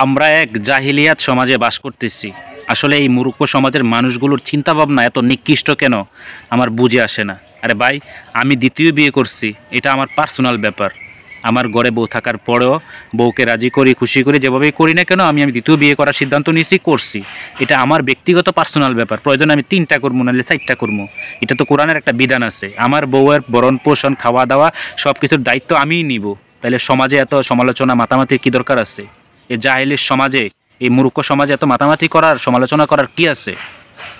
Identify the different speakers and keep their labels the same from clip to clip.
Speaker 1: আমরা এক জাহিলিয়াত সমাজে বাস করতেছি। আসলে এই মূর্খ সমাজের মানুষগুলোর চিন্তাভাবনা এত নিকৃষ্ট কেন আমার বুঝে আসে না। আরে ভাই, আমি দ্বিতীয় বিয়ে করছি, এটা আমার পার্সোনাল ব্যাপার। আমার ঘরে বউ থাকার পরেও বউকে রাজি করি, খুশি করি, যেভাবেই করি না কেন আমি দ্বিতীয় বিয়ে করার সিদ্ধান্ত নিয়েছি, করছি। এটা আমার ব্যক্তিগত পার্সোনাল ব্যাপার। প্রয়োজন আমি 3টা করবো, নাহলে 4টা করবো। এটা তো কোরআনের একটা বিধান আছে। আমার বউয়ের ভরণ পোষণ, খাওয়া দাওয়া সব কিছুর দায়িত্ব আমিই নিব। তাহলে সমাজে এত সমালোচনা মাতামাতির কী দরকার আছে? এই জাহেলির সমাজে, এই মূর্খ সমাজে এত মাতামাতি করার, সমালোচনা করার কি আছে?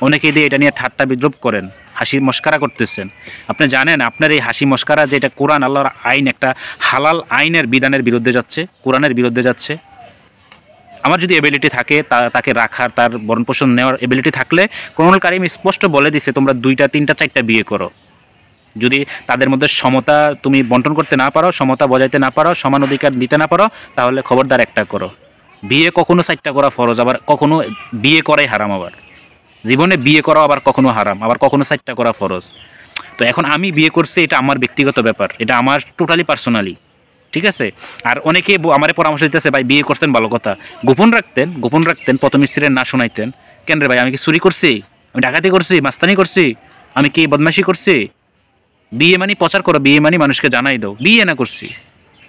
Speaker 1: অনেকেই দিয়ে এটা নিয়ে ঠাট্টা বিদ্রুপ করেন, হাসি মস্কারা করতেছেন। আপনি জানেন আপনার এই হাসি মস্কারা যে এটা কোরআন আল্লাহর আইন, একটা হালাল আইনের বিধানের বিরুদ্ধে যাচ্ছে, কোরআনের বিরুদ্ধে যাচ্ছে। আমার যদি এবিলিটি থাকে তাকে রাখার, তার ভরণ পোষণ নেওয়ার এবিলিটি থাকলে কোরআনুল কারীম স্পষ্ট বলে দিছে তোমরা 2টা 3টা 4টা বিয়ে করো। যদি তাদের মধ্যে সমতা তুমি বন্টন করতে না পারো, সমতা বজাইতে না পারো, সমান অধিকার দিতে না পারো, তাহলে খবরদার একটা করো। বিয়ে কখনো 4টা করা ফরজ, আবার কখনো বিয়ে করাই হারাম। আবার জীবনে বিয়ে করা আবার কখনো হারাম, আবার কখনো 4টা করা ফরজ। তো এখন আমি বিয়ে করছি, এটা আমার ব্যক্তিগত ব্যাপার, এটা আমার টোটালি পার্সোনালি, ঠিক আছে? আর অনেকে আমার পরামর্শ দিতেছে, ভাই বিয়ে করতেন ভালো কথা, গোপন রাখতেন, প্রথম স্ত্রীর না শোনাইতেন। কেন রে ভাই, আমি কি চুরি করছি? আমি ডাকাতি করছি? মাস্তানি করছি? আমি কি বদমাশি করছি? বিয়ে মানে প্রচার করো, বিয়ে মানে মানুষকে জানাই দাও, বিয়ে না করছি।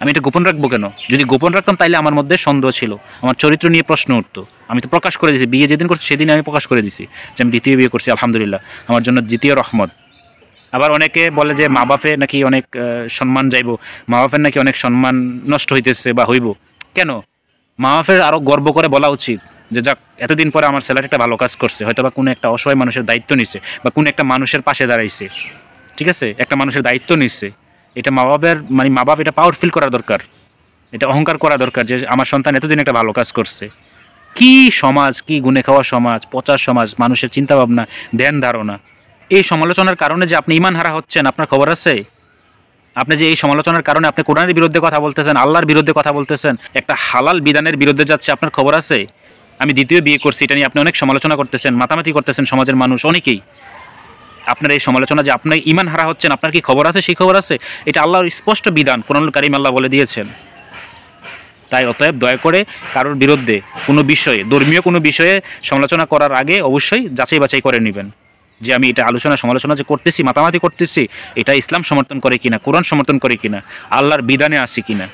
Speaker 1: আমি এটা গোপন রাখবো কেন? যদি গোপন রাখতাম তাইলে আমার মধ্যে সন্দেহ ছিল, আমার চরিত্র নিয়ে প্রশ্ন উঠতো। আমি তো প্রকাশ করে দিয়েছি, বিয়ে যেদিন করছি সেদিন আমি প্রকাশ করে দিছি যে আমি দ্বিতীয় বিয়ে করছি, আলহামদুলিল্লাহ, আমার জন্য দ্বিতীয় রহমত। আবার অনেকে বলে যে মা বাপে নাকি অনেক সম্মান যাইব, মা বাপের নাকি অনেক সম্মান নষ্ট হইতেছে বা হইব। কেন? মা বাপের আরও গর্ব করে বলা উচিত যে যাক, এতদিন পরে আমার ছেলেটা একটা ভালো কাজ করছে, হয়তো বা কোনো একটা অসহায় মানুষের দায়িত্ব নিছে, বা কোনো একটা মানুষের পাশে দাঁড়াইছে, ঠিক আছে, একটা মানুষের দায়িত্ব নিচ্ছে। এটা মা বাপ এটা পাওয়ার ফিল করা দরকার, এটা অহংকার করা দরকার যে আমার সন্তান এতদিন একটা ভালো কাজ করছে। কি সমাজ, কি গুনে খাওয়া সমাজ, পচা সমাজ, মানুষের চিন্তাভাবনা, ধ্যান ধারণা। এই সমালোচনার কারণে যে আপনি ইমান হারা হচ্ছেন, আপনার খবর আছে? আপনি যে এই সমালোচনার কারণে আপনি কোরআনের বিরুদ্ধে কথা বলতেছেন, আল্লাহর বিরুদ্ধে কথা বলতেছেন, একটা হালাল বিধানের বিরুদ্ধে যাচ্ছে, আপনার খবর আছে? আমি দ্বিতীয় বিয়ে করছি, এটা নিয়ে আপনি অনেক সমালোচনা করতেছেন, মাতামাতি করতেছেন, সমাজের মানুষ অনেকেই। আপনার এই সমালোচনা যে আপনি ইমান হারা হচ্ছেন, আপনার কি খবর আছে? সেই খবর আছে? এটা আল্লাহর স্পষ্ট বিধান, কোরআনুল কারীম আল্লাহ বলে দিয়েছেন। তাই অতএব দয়া করে কারোর বিরুদ্ধে কোনো বিষয়ে, ধর্মীয় কোনো বিষয়ে সমালোচনা করার আগে অবশ্যই যাচাই বাছাই করে নেবেন যে আমি এটা সমালোচনা যে করতেছি, মাতামাতি করতেছি, এটা ইসলাম সমর্থন করে কিনা, কোরআন সমর্থন করে কিনা, আল্লাহর বিধানে আছে কিনা।